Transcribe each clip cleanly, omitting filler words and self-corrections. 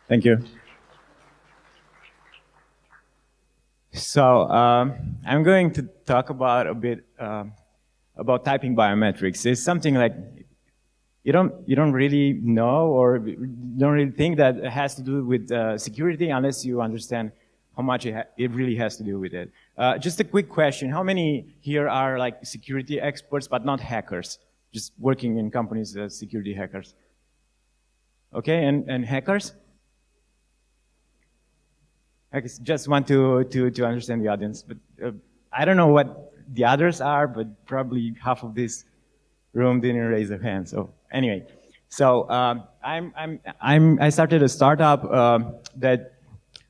Thank you. So I'm going to talk about a bit about typing biometrics. It's something like you don't really know or don't really think that it has to do with security unless you understand how much it really has to do with it. Just a quick question: how many here are like security experts but not hackers, just working in companies as security hackers? Okay, and hackers? I just want to understand the audience, but I don't know what the others are, but probably half of this room didn't raise their hand. So anyway, so I started a startup that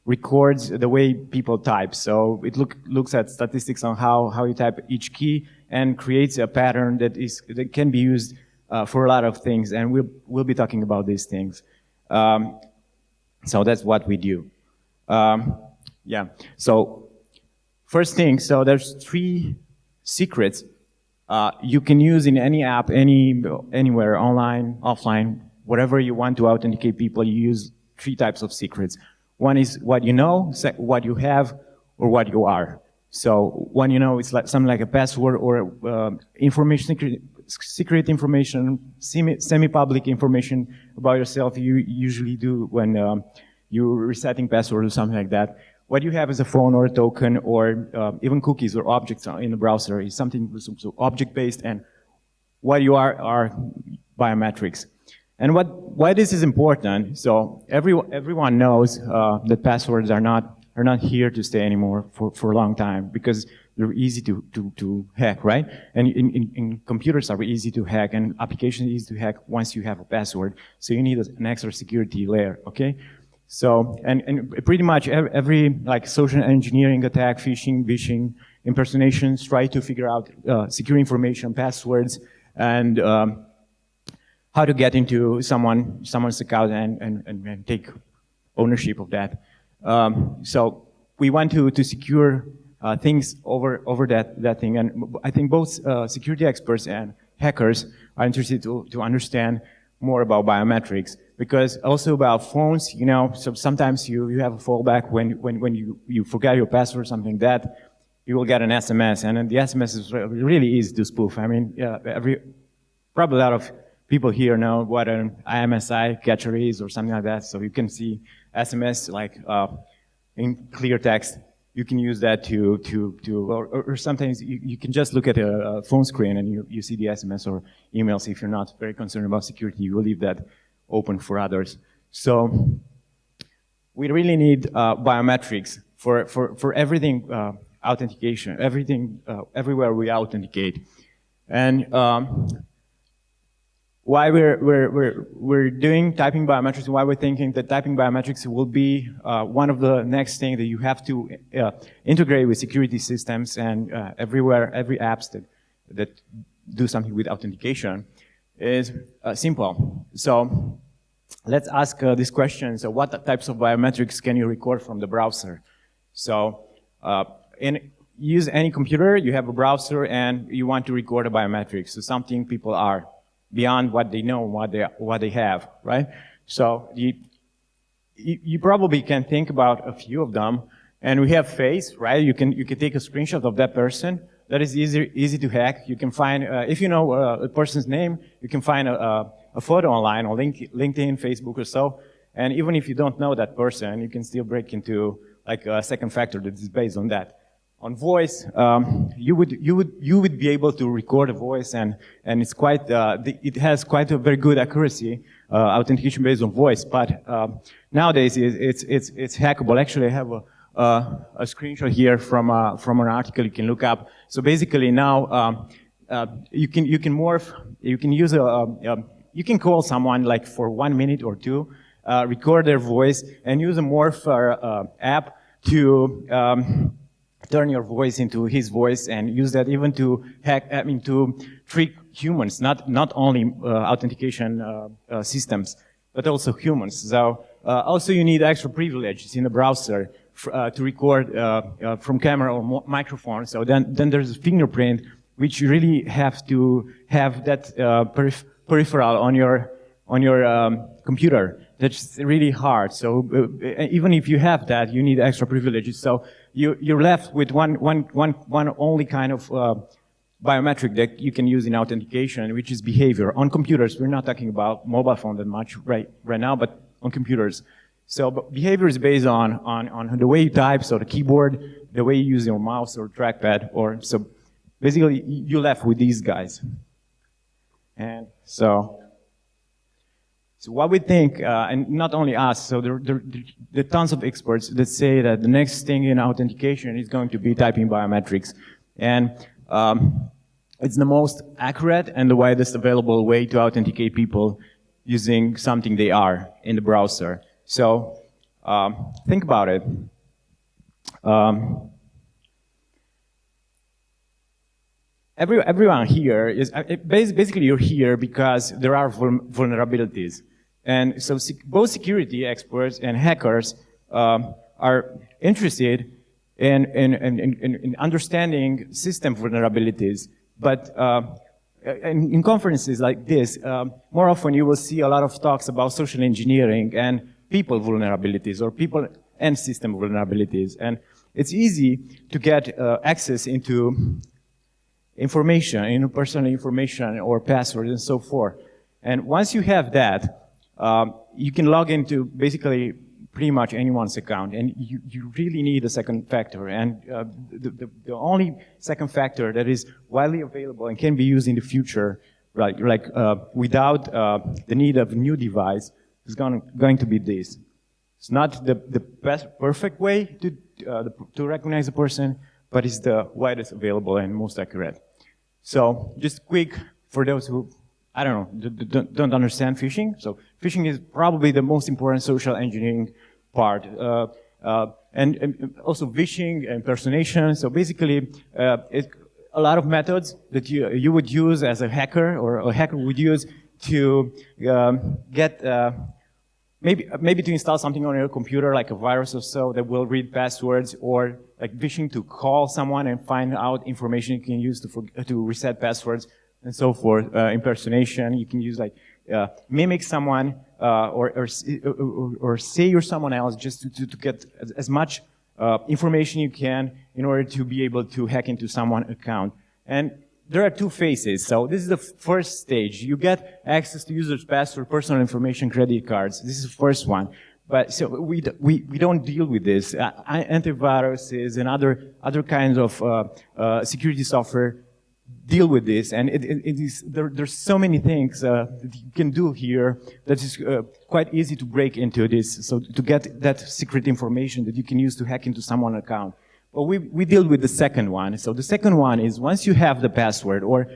records the way people type. So it looks at statistics on how you type each key and creates a pattern that can be used for a lot of things, and we'll be talking about these things. So that's what we do. Yeah. So first thing, so there's 3 secrets you can use in any app, anywhere, online, offline, whatever you want to authenticate people. You use 3 types of secrets. One is what you know, what you have, or what you are. So when you know, it's like something like a password or secret information, semi-public information about yourself. You usually do when you're resetting password or something like that. What you have is a phone or a token or even cookies or objects in the browser is something so object-based, and what you are biometrics. And why this is important, so everyone knows that passwords are not here to stay anymore for a long time, because they're easy to hack, right? And in computers are easy to hack, and applications are easy to hack once you have a password. So you need an extra security layer, okay? So, and pretty much every like social engineering attack, phishing, vishing, impersonations try to figure out secure information, passwords, and how to get into someone's account and take ownership of that. So we want to secure things over that thing, and I think both security experts and hackers are interested to understand more about biometrics, because also about phones, you know, so sometimes you have a fallback when you forget your password or something like that, you will get an SMS, and then the SMS is really easy to spoof. I mean, probably a lot of people here know what an IMSI catcher is or something like that, so you can see SMS like in clear text. You can use that or sometimes you can just look at a phone screen and you see the SMS or emails. If you're not very concerned about security, you will leave that open for others. So we really need biometrics for everything, authentication, everywhere we authenticate. And why we're doing typing biometrics, why we're thinking that typing biometrics will be one of the next thing that you have to integrate with security systems and every apps that do something with authentication is simple. So let's ask this question. So what types of biometrics can you record from the browser? So use any computer, you have a browser and you want to record a biometrics. So something people are beyond what they know, what they have, right? So you probably can think about a few of them, and we have face, right? You can take a screenshot of that person. That is easy to hack. You can find if you know a person's name, you can find a photo online on LinkedIn, Facebook, or so. And even if you don't know that person, you can still break into like a second factor that is based on that. On voice, you would be able to record a voice, and it's quite it has quite a very good accuracy, authentication based on voice. But nowadays it's hackable. Actually, I have a screenshot here from an article you can look up. So basically now you can morph. You can use you can call someone like for 1 minute or 2, record their voice, and use a morph app to turn your voice into his voice, and use that even to hack, to trick humans, not only authentication systems, but also humans. So also you need extra privileges in the browser to record from camera or microphone. So then there's a fingerprint, which you really have to have that peripheral on your on your computer. That's really hard. So even if you have that, you need extra privileges. So you're left with one only kind of biometric that you can use in authentication, which is behavior. On computers, we're not talking about mobile phone that much right now, but on computers. So behavior is based on the way you type, so the keyboard, the way you use your mouse or trackpad, or so basically you're left with these guys. And so what we think, and not only us, so there are tons of experts that say that the next thing in authentication is going to be typing biometrics. And it's the most accurate and the widest available way to authenticate people using something they are in the browser. So think about it. Everyone here is basically you're here because there are vulnerabilities, and so both security experts and hackers are interested in understanding system vulnerabilities. But in conferences like this, more often you will see a lot of talks about social engineering and people vulnerabilities or people and system vulnerabilities. And it's easy to get access into information, personal information or passwords and so forth. And once you have that, you can log into basically pretty much anyone's account, and you really need a second factor. And the only second factor that is widely available and can be used in the future, right, like without the need of a new device, is going to be this. It's not the best perfect way to recognize a person, but it's the widest available and most accurate. So just quick for those who, I don't know, don't understand phishing. So phishing is probably the most important social engineering part. And also phishing, impersonation. So basically, it's a lot of methods that you would use as a hacker, or a hacker would use to get maybe to install something on your computer, like a virus or so, that will read passwords, or like phishing to call someone and find out information you can use to reset passwords and so forth. Impersonation, you can use like mimic someone or say you're someone else just to get as much information you can in order to be able to hack into someone's account. And there are two phases. So this is the first stage. You get access to users' password, personal information, credit cards. This is the first one. But so we don't deal with this. Antiviruses and other kinds of security software deal with this, and there's so many things that you can do here that is quite easy to break into this. So to get that secret information that you can use to hack into someone's account. But we deal with the second one. So the second one is once you have the password or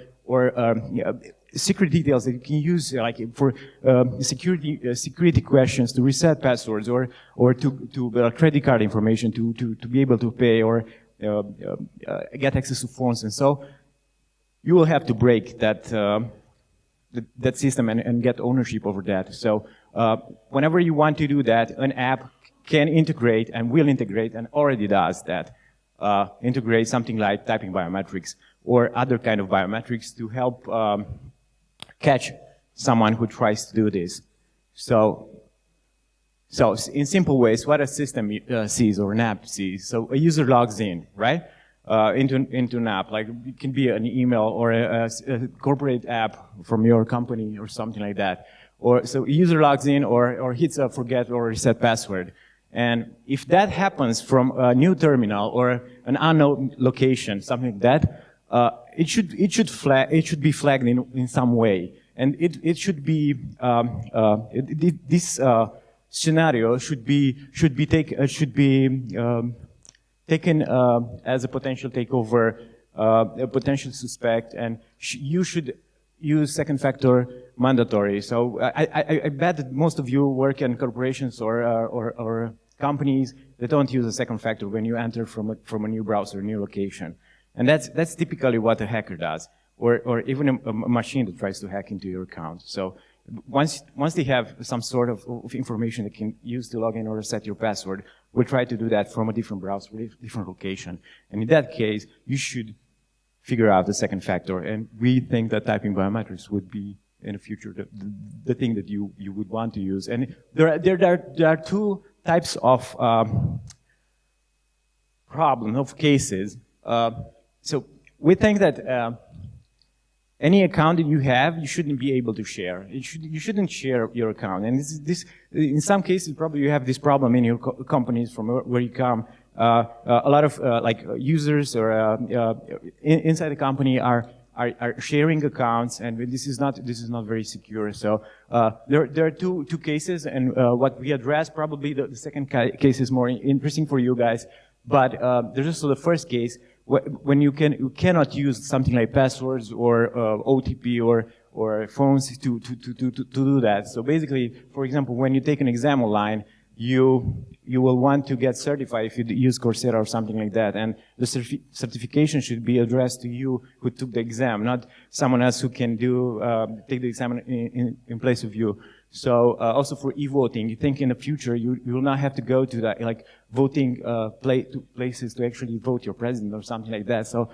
secret details that you can use like for security questions to reset passwords or to credit card information to be able to pay or get access to phones, and so you will have to break that that system and get ownership over that. So whenever you want to do that, an app can integrate and will integrate and already does that. Integrate something like typing biometrics or other kind of biometrics to help catch someone who tries to do this. So in simple ways, what a system sees or an app sees. So a user logs in, right? Into an app, like it can be an email or a corporate app from your company or something like that. Or so a user logs in or hits a forget or reset password. And if that happens from a new terminal or an unknown location, something like that, it should be flagged in some way, and it should be this scenario should be taken as a potential takeover, a potential suspect, and you should use second factor mandatory. So I bet that most of you work in corporations or companies that don't use a second factor when you enter from a new browser, new location. And that's typically what a hacker does, or even a machine that tries to hack into your account. So once they have some sort of information they can use to log in or set your password, we'll try to do that from a different browser, different location. And in that case, you should figure out the second factor. And we think that typing biometrics would be in the future, the thing that you would want to use. And there are two types of cases. So we think that any account that you have, you shouldn't be able to share. You shouldn't share your account. And this in some cases, probably you have this problem in your companies from where you come. A lot of like users or inside the company are sharing accounts, and this is not very secure. So there are two cases, and what we address, probably the second case is more interesting for you guys. But there's also the first case when you cannot use something like passwords or OTP or phones to do that. So basically, for example, when you take an exam online, you will want to get certified if you use Coursera or something like that, and the certification should be addressed to you who took the exam, not someone else who can take the exam in place of you. So also for e-voting, you think in the future you will not have to go to that like voting places to actually vote your president or something like that. So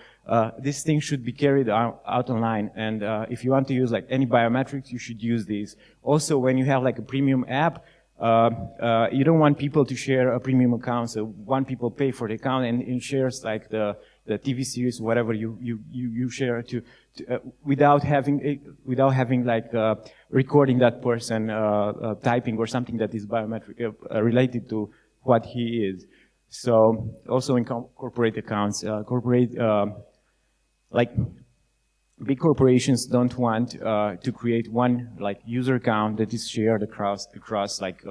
this thing should be carried out online, and if you want to use like any biometrics, you should use these. Also, when you have like a premium app, you don't want people to share a premium account, so one people pay for the account and shares like the TV series, whatever you share without having like recording that person typing or something that is biometric related to what he is. So also in corporate accounts, like big corporations don't want to create one like user account that is shared across like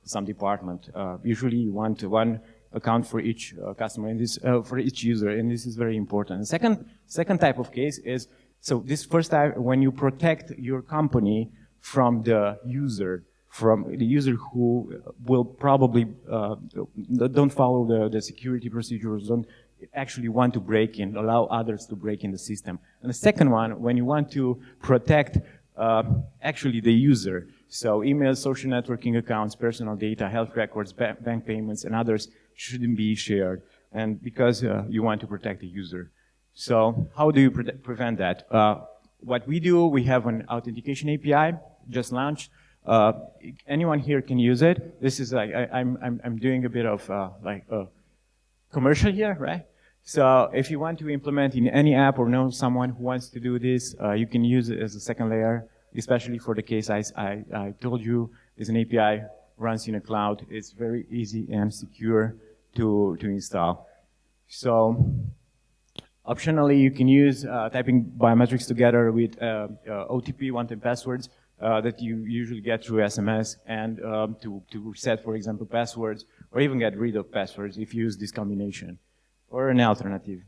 some department. Usually you want one account for each customer and this for each user, and this is very important. The second type of case is, so this first type, when you protect your company from the user who will probably don't follow the security procedures, don't actually want to break in, allow others to break in the system. And the second one, when you want to protect actually the user, so emails, social networking accounts, personal data, health records, bank payments, and others shouldn't be shared, and because you want to protect the user. So how do you prevent that? What we do, we have an authentication API just launched. Anyone here can use it. This is like I'm doing a bit of like a commercial here, right? So if you want to implement in any app or know someone who wants to do this, you can use it as a second layer, especially for the case I told you. It's an API, runs in a cloud. It's very easy and secure to install. So optionally, you can use typing biometrics together with OTP, one-time passwords that you usually get through SMS, and to reset, for example, passwords, or even get rid of passwords if you use this combination, or an alternative.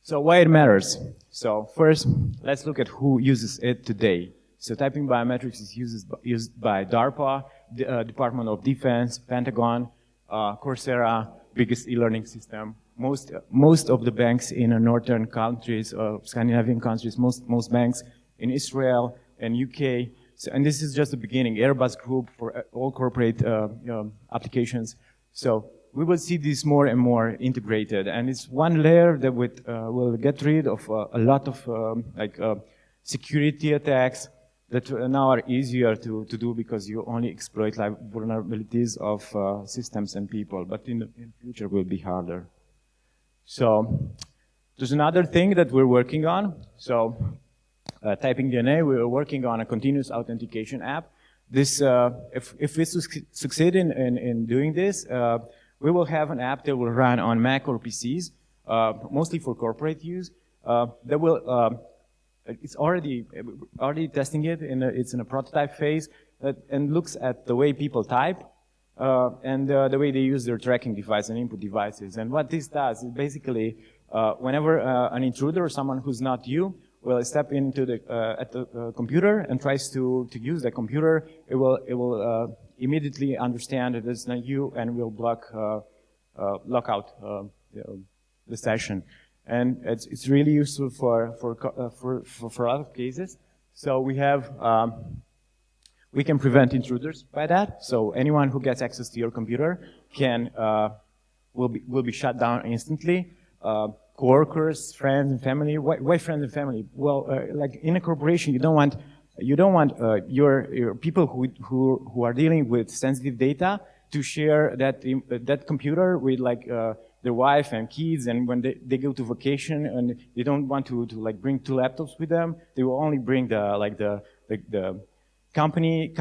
So why it matters? So first, let's look at who uses it today. So typing biometrics is used by DARPA, the Department of Defense, Pentagon, Coursera, biggest e-learning system. Most of the banks in northern countries, Scandinavian countries, most banks in Israel and UK. So, and this is just the beginning. Airbus Group for all corporate applications. So we will see this more and more integrated, and it's one layer that will get rid of a lot of security attacks that now are easier to do because you only exploit like vulnerabilities of systems and people, but in the future will be harder. So there's another thing that we're working on. So typing DNA, we're working on a continuous authentication app. This, if we succeed in doing this, we will have an app that will run on Mac or PCs, mostly for corporate use. That will, it's already testing it. It's in a prototype phase, and looks at the way people type and the way they use their tracking device and input devices. And what this does is basically, whenever an intruder or someone who's not you will step into the computer and tries to use the computer, it will immediately understand that it's not you and will lock out the session. And it's really useful for other cases. So we have we can prevent intruders by that. So anyone who gets access to your computer will be shut down instantly. coworkers, friends, and family. Why friends and family? Well, like in a corporation, you don't want your people who are dealing with sensitive data to share that computer with like their wife and kids, and when they go to vacation and they don't want to like bring 2 laptops with them, they will only bring the company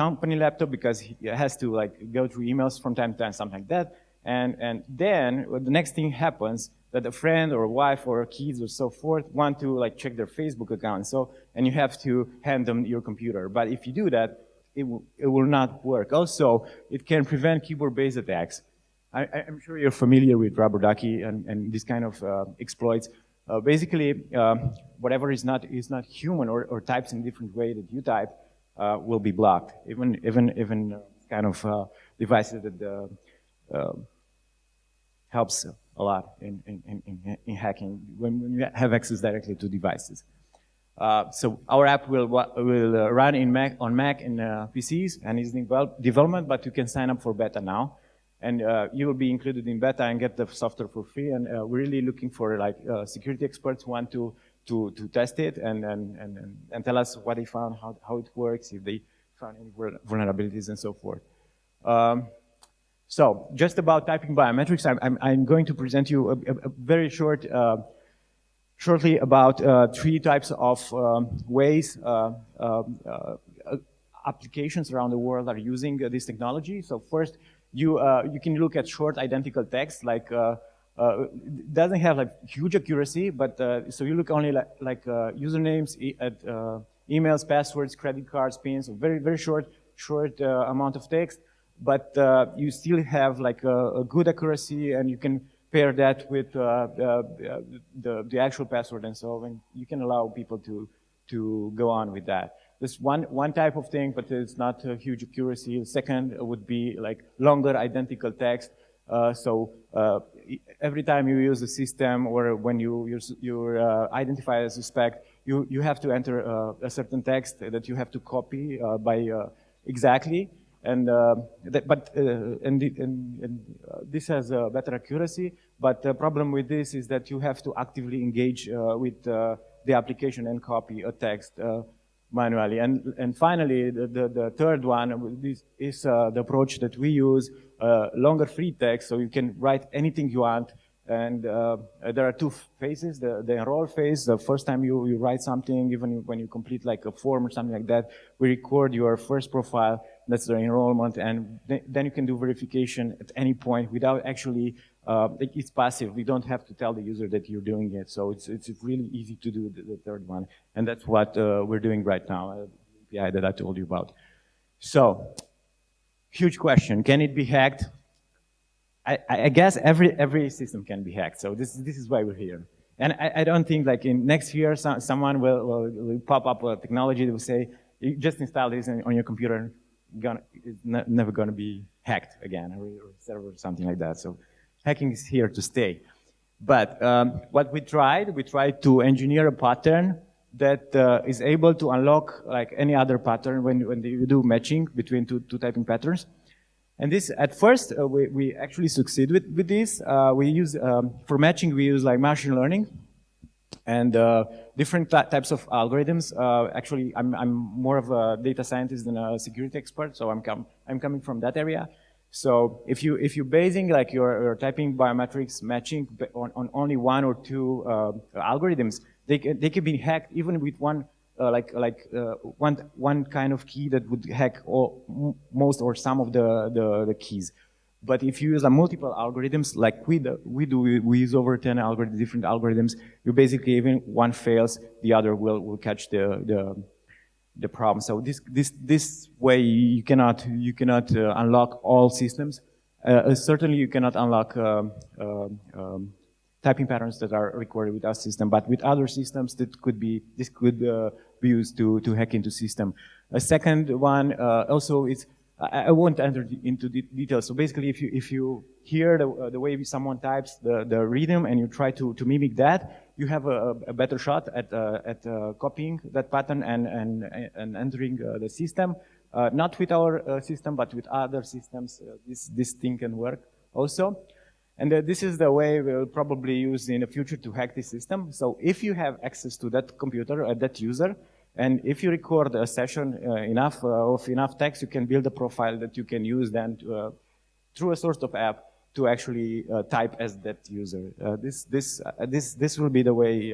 laptop because it has to like go through emails from time to time, something like that. And then the next thing happens that a friend or a wife or kids or so forth want to like check their Facebook account. So, and you have to hand them your computer. But if you do that, it will not work. Also, it can prevent keyboard-based attacks. I'm sure you're familiar with rubber ducky and this kind of exploits. Basically, whatever is not human or types in a different way that you type will be blocked. Even kind of devices that helps a lot in hacking when you have access directly to devices. So our app will run on Mac and PCs and is in development, but you can sign up for beta now. And you will be included in beta and get the software for free. And we're really looking for like security experts who want to test it and tell us what they found, how it works, if they found any vulnerabilities and so forth. So just about typing biometrics, I'm going to present you a very shortly about 3 types of ways applications around the world are using this technology. So first, you can look at short identical text, like it doesn't have like huge accuracy, but so you look only like usernames, emails, passwords, credit cards, pins, so very short amount of text. But you still have like a good accuracy, and you can pair that with the actual password and so on. You can allow people to go on with that. There's one type of thing, but it's not a huge accuracy. The second would be like longer identical text. So every time you use the system or when you identify as a suspect, you have to enter a certain text that you have to copy by exactly. And this has a better accuracy, but the problem with this is that you have to actively engage with the application and copy a text manually. And finally, the third one this is the approach that we use, longer free text, so you can write anything you want. And there are 2 phases, the enroll phase. The first time you write something, even when you complete like a form or something like that, we record your first profile. That's the enrollment, and then you can do verification at any point without actually, it's passive. We don't have to tell the user that you're doing it. So it's really easy to do the third one. And that's what we're doing right now, the API that I told you about. So, huge question, can it be hacked? I guess every system can be hacked. So this is why we're here. And I don't think like in next year, someone will pop up a technology that will say, you just install this on your computer, it's never going to be hacked again, or server or something like that. So hacking is here to stay. But what we tried to engineer a pattern that is able to unlock like any other pattern when you do matching between two typing patterns. And this, at first, we actually succeed with this. We use, for matching, we use like machine learning and different types of algorithms. Actually, I'm more of a data scientist than a security expert, so I'm coming from that area. So if you're basing like your typing biometrics matching on only 1 or 2 algorithms, they can be hacked even with one one kind of key that would hack most or some of the keys. But if you use multiple algorithms, like we use over 10 different algorithms, you basically, even one fails, the other will catch the problem. So this way you cannot unlock all systems. Certainly you cannot unlock typing patterns that are recorded with our system, but with other systems this could be used to hack into system. A second one also is, I won't enter into details. So basically, if you hear the way someone types the rhythm and you try to mimic that, you have a better shot at copying that pattern and entering the system. Not with our system, but with other systems, this thing can work also. And this is the way we'll probably use in the future to hack this system. So if you have access to that computer or that user, and if you record a session of enough text, you can build a profile that you can use then to, through a sort of app to actually type as that user. This will be the way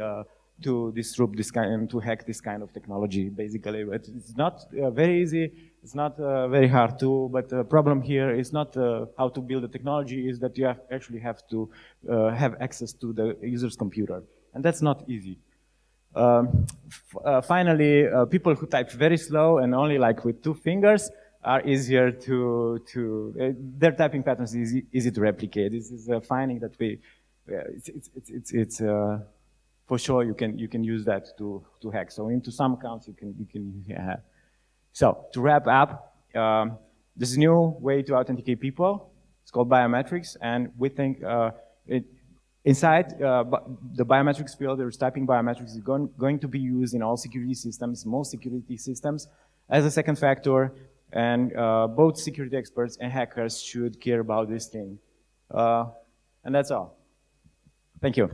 to disrupt this kind, to hack this kind of technology, basically. But it's not very easy. It's not very hard too. But the problem here is not how to build the technology, is that you actually have to have access to the user's computer, and that's not easy. Finally, people who type very slow and only like with 2 fingers are easier their typing patterns is easy to replicate. This is a finding that it's for sure you can use that to hack. So into some accounts you can hack. So to wrap up, there's a new way to authenticate people. It's called biometrics, and we think inside the biometrics field, there's typing biometrics is going to be used in all security systems, most security systems, as a second factor. And both security experts and hackers should care about this thing. And that's all. Thank you.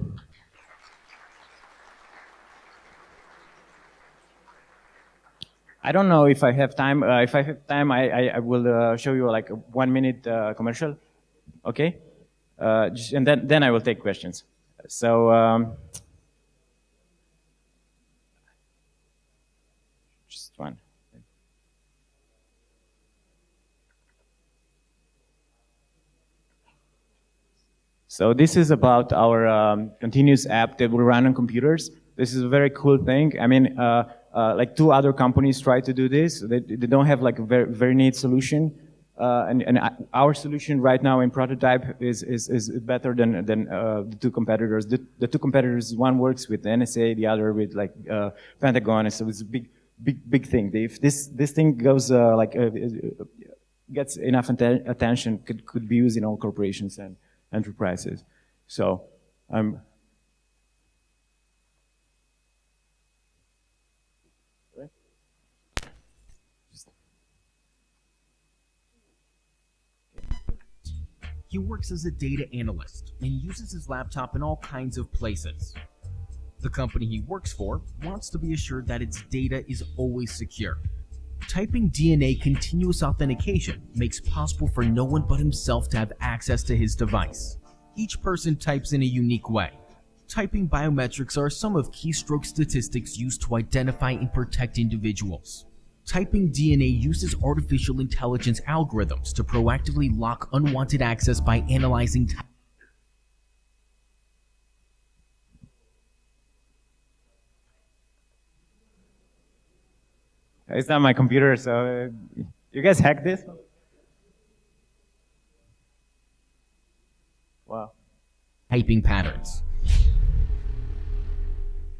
I don't know if I have time. If I have time, I will show you like a 1-minute commercial. Okay? And then I will take questions. So, just one. So this is about our continuous app that will run on computers. This is a very cool thing. I mean, like 2 other companies try to do this. They don't have like a very neat solution. And our solution right now in prototype is better than the 2 competitors. The 2 competitors, one works with the NSA, the other with like Pentagon. So it's a big thing. If this thing goes gets enough attention, could be used in all corporations and enterprises. So He works as a data analyst and uses his laptop in all kinds of places. The company he works for wants to be assured that its data is always secure. Typing DNA continuous authentication makes possible for no one but himself to have access to his device. Each person types in a unique way. Typing biometrics are some of keystroke statistics used to identify and protect individuals. Typing DNA uses artificial intelligence algorithms to proactively lock unwanted access by analyzing It's not my computer, so you guys hacked this? Wow. typing patterns.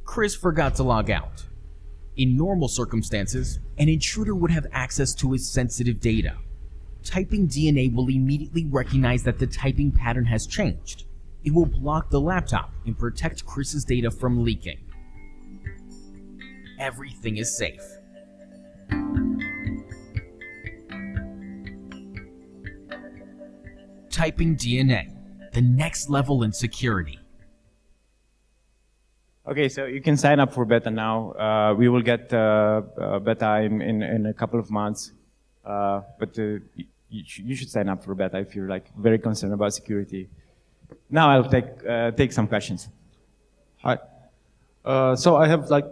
Chris forgot to log out. In normal circumstances, an intruder would have access to his sensitive data. Typing DNA will immediately recognize that the typing pattern has changed. It will block the laptop and protect Chris's data from leaking. Everything is safe. Typing DNA, the next level in security. Okay, so you can sign up for beta now. We will get beta in a couple of months, but you should sign up for beta if you're like very concerned about security. Now I'll take some questions. Hi. So I have like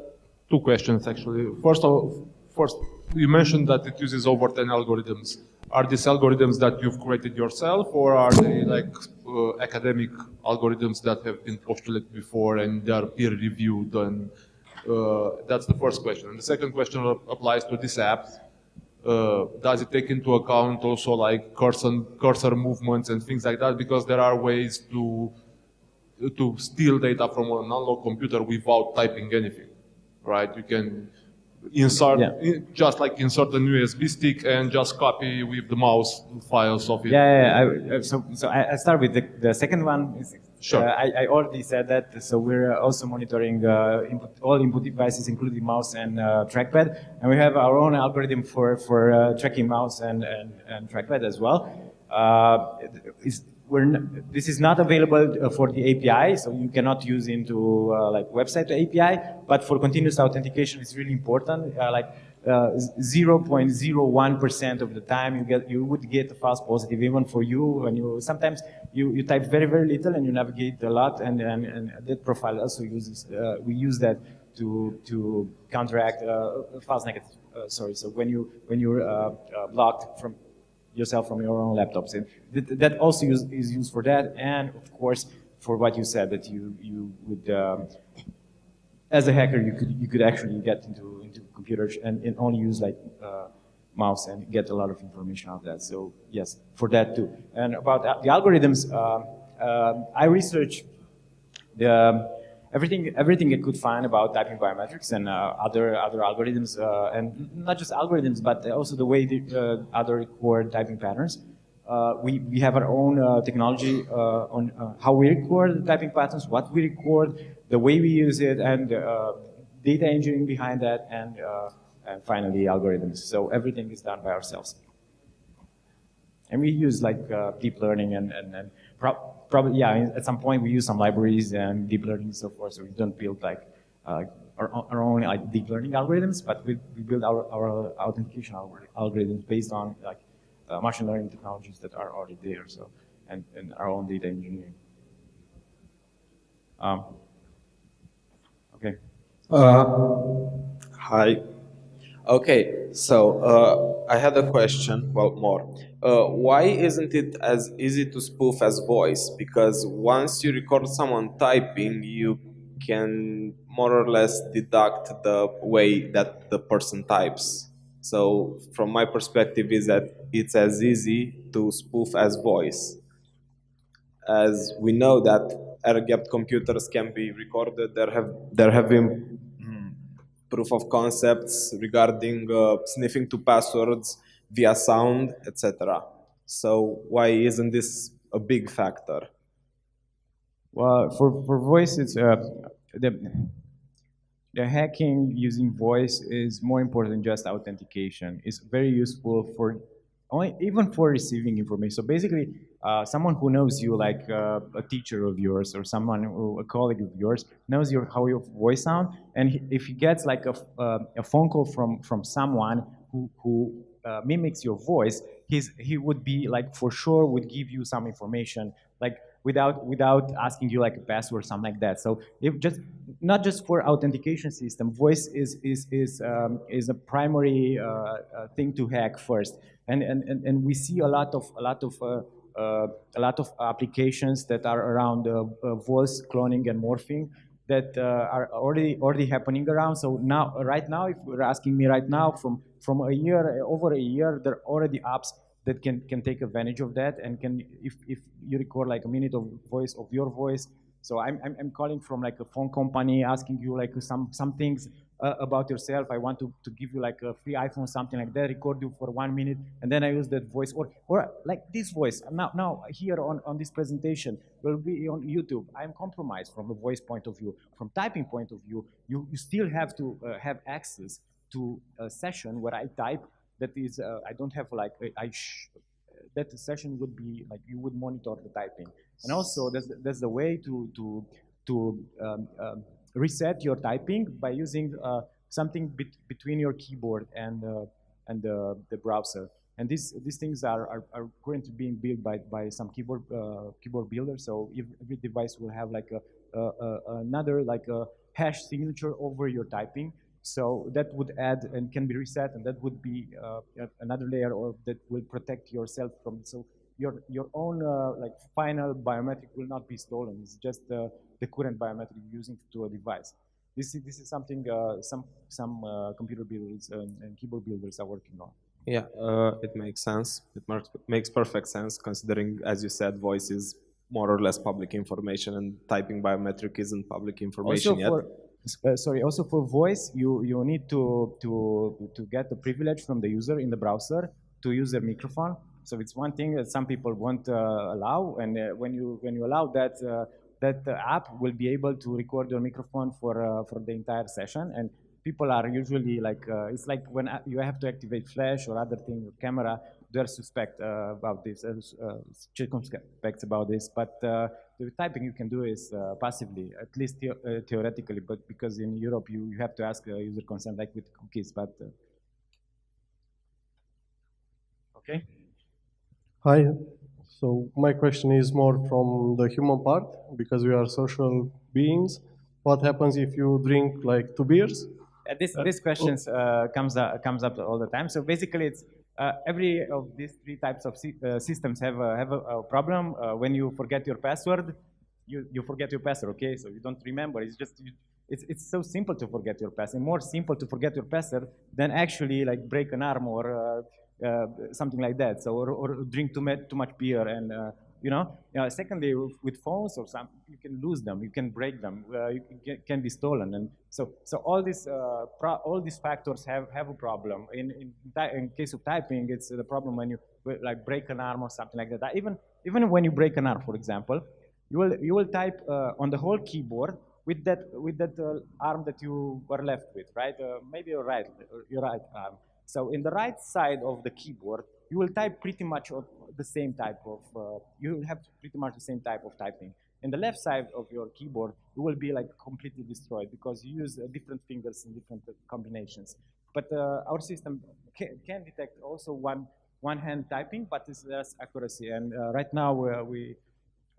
2 questions actually. First, you mentioned that it uses over 10 algorithms. Are these algorithms that you've created yourself, or are they like academic algorithms that have been postulated before and they are peer-reviewed? And that's the first question. And the second question applies to this app. Does it take into account also like cursor movements and things like that? Because there are ways to steal data from an analog computer without typing anything, right? You can insert, just like insert an USB stick and just copy with the mouse files of it. So I start with the second one. Sure. I already said that. So we're also monitoring all input devices, including mouse and trackpad, and we have our own algorithm for tracking mouse and trackpad as well. this is not available for the API, so you cannot use into like website API. But for continuous authentication, it's really important. 0.01% of the time you would get a false positive even for you. When sometimes you type very little and you navigate a lot, and that profile also uses we use that to counteract false negative. Sorry. So when you're blocked from yourself from your own laptops, and that also is used for that, and of course for what you said, that you would as a hacker you could actually get into computers and only use like mouse and get a lot of information out of that. So yes, for that too. And about the algorithms, I researched everything I could find about typing biometrics and other algorithms, and not just algorithms, but also the way other record typing patterns. We have our own technology on how we record the typing patterns, what we record, the way we use it, and data engineering behind that, and finally algorithms. So everything is done by ourselves. And we use like deep learning and probably, yeah, at some point we use some libraries and deep learning and so forth, so we don't build like our own like deep learning algorithms, but we build our authentication algorithms based on like machine learning technologies that are already there, so and our own data engineering. Okay. Hi. Okay, so I had a question, well, more. Why isn't it as easy to spoof as voice? Because once you record someone typing, you can more or less deduct the way that the person types. So from my perspective is that it's as easy to spoof as voice. As we know that air-gapped computers can be recorded, there have been proof of concepts regarding sniffing to passwords via sound, etc. So why isn't this a big factor? Well, for voice, it's the hacking using voice is more important than just authentication. It's very useful for even for receiving information. So basically, someone who knows you, like a teacher of yours or a colleague of yours, knows how your voice sounds, and if he gets like a phone call from someone who mimics your voice, he would be like for sure would give you some information, like without asking you like a password or something like that. So if just not just for authentication system, voice is a primary thing to hack first, and we see a lot of applications that are around voice cloning and morphing that are already happening around. So now, right now, if you're asking me right now, from over a year, there are already apps that can take advantage of that, and can, if you record like a minute of your voice. So I'm calling from like a phone company, asking you like some things about yourself. I want to give you like a free iPhone, something like that, record you for 1 minute, and then I use that voice, or like this voice now here on this presentation will be on YouTube. I'm compromised from a voice point of view. From typing point of view, you still have to have access to a session where I type. That is, I don't have like that session would be like you would monitor the typing, and also there's the way to reset your typing by using something between your keyboard and the browser. And these things are currently being built by some keyboard builders. So every device will have like another like a hash signature over your typing. So that would add and can be reset, and that would be another layer that will protect yourself from. So your own like final biometric will not be stolen. It's just the current biometric you're using to a device. This is something some computer builders and keyboard builders are working on. Yeah, it makes sense. It makes perfect sense, considering, as you said, voice is more or less public information, and typing biometric isn't public information also yet. Also for voice, you need to get the privilege from the user in the browser to use their microphone. So it's one thing that some people won't allow, and when you allow that, that app will be able to record your microphone for the entire session. And people are usually like, it's like when you have to activate flash or other thing with camera, they're suspect about this, circumspect about this. But the typing you can do is passively, at least theoretically. But because in Europe you have to ask user consent, like with cookies. But okay. Hi. So my question is more from the human part, because we are social beings. What happens if you drink like 2 beers? This questions comes up all the time. So basically, it's every of these 3 types of systems have a problem. When you forget your password, you forget your password. Okay, so you don't remember. It's just it's so simple to forget your password. More simple to forget your password than actually like break an arm or something like that. So or drink too much beer and. Secondly, with phones or something, you can lose them, you can break them, can be stolen, and so all these factors have a problem. In case of typing, it's the problem when you like break an arm or something like that. Even when you break an arm, for example, you will type on the whole keyboard with that arm that you were left with, right? Maybe your right arm. So in the right side of the keyboard, you will type pretty much the same type of, you will have pretty much the same type of typing. In the left side of your keyboard, you will be like completely destroyed because you use different fingers in different combinations. But our system can detect also one-hand typing, but it's less accuracy. And right now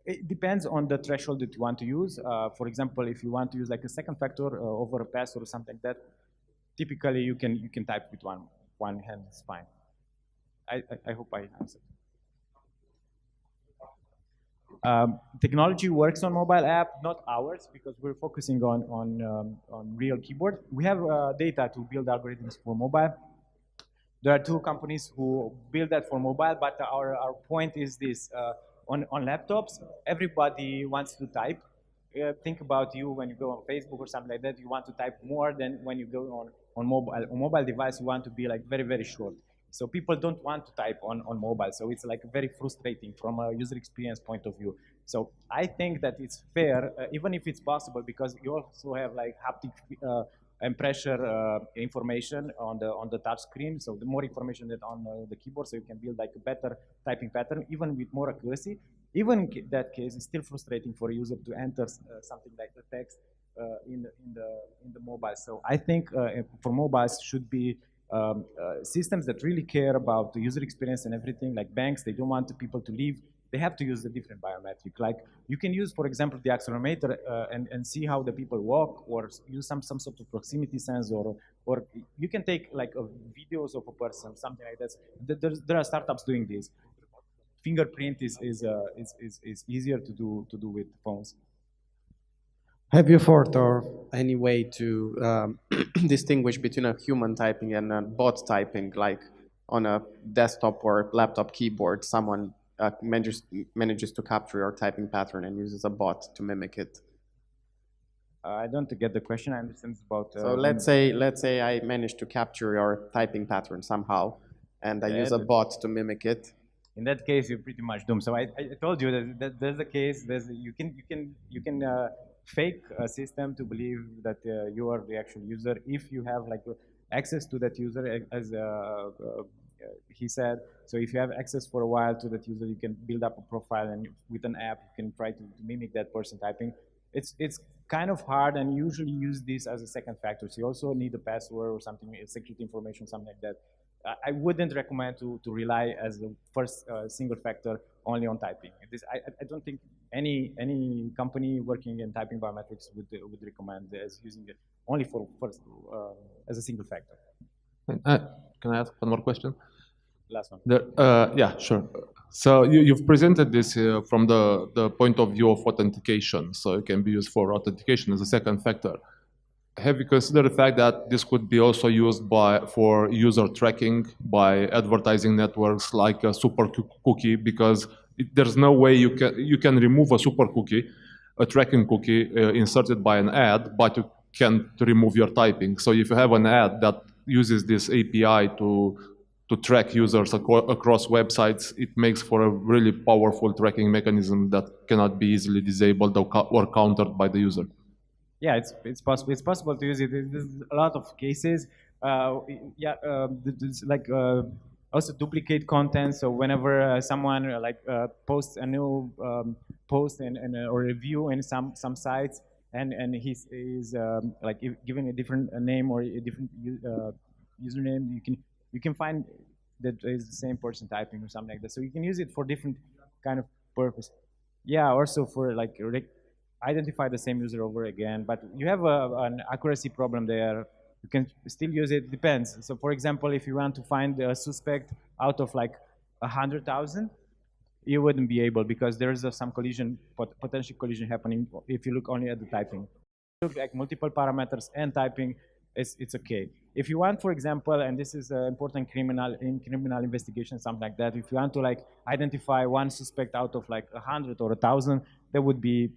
it depends on the threshold that you want to use. For example, if you want to use like a second factor over a password or something like that, typically you can type with one hand, it's fine. I hope I answered. Technology works on mobile app, not ours, because we're focusing on real keyboard. We have data to build algorithms for mobile. There are 2 companies who build that for mobile, but our point is this. On laptops, everybody wants to type. Think about you when you go on Facebook or something like that. You want to type more than when you go on mobile. On mobile device, you want to be like very, very short. So people don't want to type on mobile. So it's like very frustrating from a user experience point of view. So I think that it's fair, even if it's possible, because you also have like haptic and pressure information on the touch screen. So the more information that on the keyboard, so you can build like a better typing pattern, even with more accuracy. Even in that case, it's still frustrating for a user to enter something like the text in the mobile. So I think for mobiles should be systems that really care about the user experience and everything. Like banks, they don't want the people to leave. They have to use a different biometric. Like you can use, for example, the accelerometer and see how the people walk, or use some sort of proximity sensor, or you can take like videos of a person, something like that. There are startups doing this. Fingerprint is easier to do with phones. Have you thought of any way to distinguish between a human typing and a bot typing, like on a desktop or laptop keyboard, someone manages to capture your typing pattern and uses a bot to mimic it? I don't get the question. I understand it's about. So let's say I manage to capture your typing pattern somehow, and I use a bot to mimic it. In that case, you're pretty much doomed. So I told you that there's a case. You can fake a system to believe that you are the actual user if you have like access to that user, as he said. So if you have access for a while to that user, you can build up a profile, and with an app you can try to mimic that person typing. It's kind of hard, and usually use this as a second factor. So you also need a password or something, security information, something like that. I wouldn't recommend to rely as the first single factor only on typing. I don't think any company working in typing biometrics would recommend as using it only for first as a single factor. Can I ask one more question? Last one. Yeah, sure. So you've presented this from the point of view of authentication. So it can be used for authentication as a second factor. Have you considered the fact that this could be also used for user tracking by advertising networks like a super cookie? Because there's no way you can remove a super cookie, a tracking cookie inserted by an ad, but you can't remove your typing. So if you have an ad that uses this API to track users across websites, it makes for a really powerful tracking mechanism that cannot be easily disabled or countered by the user. Yeah, it's possible. It's possible to use it. There's a lot of cases. Also duplicate content. So whenever someone posts a new post or review in some sites, and he's giving a different name or a different username, you can find that is the same person typing or something like that. So you can use it for different kind of purpose. Yeah, also for identify the same user over again. But you have an accuracy problem there. You can still use it. Depends. So for example, if you want to find a suspect out of like 100,000, you wouldn't be able, because there's some collision, potential collision happening if you look only at the typing. Look like multiple parameters and typing, it's okay. If you want, for example, and this is important criminal investigation, something like that, if you want to like identify one suspect out of like 100 or 1,000, that would be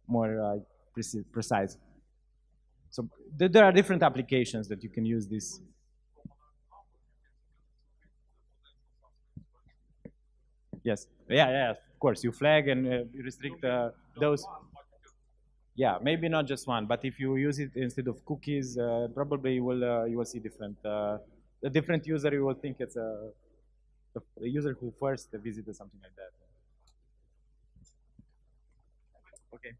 more precise. So there are different applications that you can use this. Yes, yeah, of course. You flag and restrict those. Yeah, maybe not just one, but if you use it instead of cookies, probably you will see different. The different user, you will think it's the user who first visited something like that. Okay.